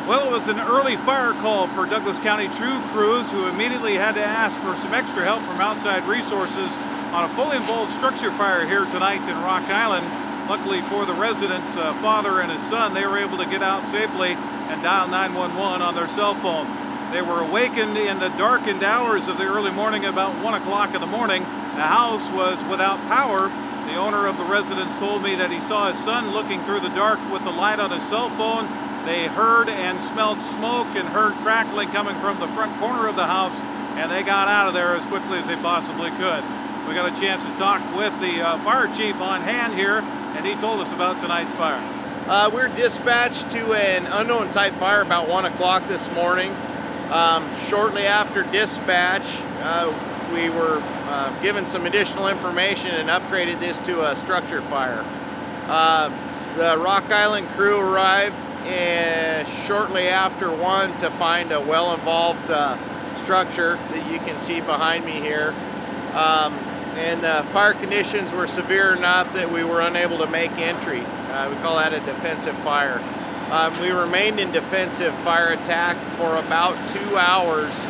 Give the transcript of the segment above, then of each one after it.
Well, it was an early fire call for Douglas County True crews, who immediately had to ask for some extra help from outside resources on a fully involved structure fire here tonight in Rock Island. Luckily for the residents, father and his son, they were able to get out safely and dial 911 on their cell phone. They were awakened in the darkened hours of the early morning about 1 o'clock in the morning. The house was without power. The owner of the residence told me that he saw his son looking through the dark with the light on his cell phone. They heard and smelled smoke and heard crackling coming from the front corner of the house, and they got out of there as quickly as they possibly could. We got a chance to talk with the fire chief on hand here, and he told us about tonight's fire. We're dispatched to an unknown type fire about 1 o'clock this morning. Shortly after dispatch, we were given some additional information and upgraded this to a structure fire. The Rock Island crew arrived shortly after 1 to find a well-involved structure that you can see behind me here. And the fire conditions were severe enough that we were unable to make entry. We call that a defensive fire. We remained in defensive fire attack for about 2 hours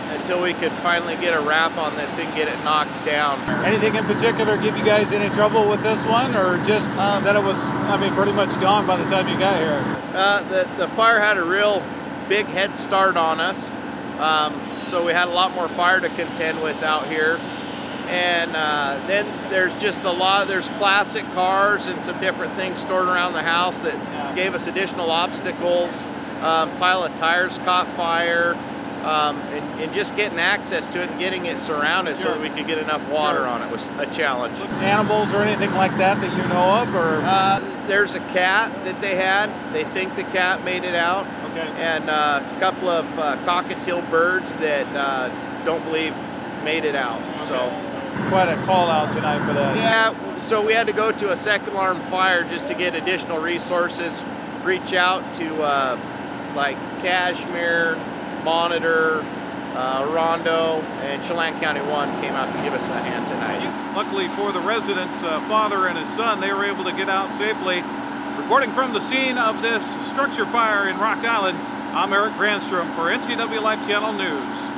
until we could finally get a wrap on this thing, get it knocked down. Anything in particular give you guys any trouble with this one, or just that it was, pretty much gone by the time you got here? The fire had a real big head start on us, so we had a lot more fire to contend with out here. And then there's just there's classic cars and some different things stored around the house that gave us additional obstacles. Pile of tires caught fire, and just getting access to it and getting it surrounded so that we could get enough water on it was a challenge. Animals or anything like that you know of? Or there's a cat that they had. They think the cat made it out. Okay. And a couple of cockatiel birds that don't believe made it out. Okay. So. Quite a call out tonight for that. Yeah, so we had to go to a second alarm fire just to get additional resources, reach out to like Cashmere, Monitor, Rondo, and Chelan County 1 came out to give us a hand tonight. Luckily for the residents, father and his son, they were able to get out safely. Reporting from the scene of this structure fire in Rock Island, I'm Granstrom for NCWLIFE Channel News.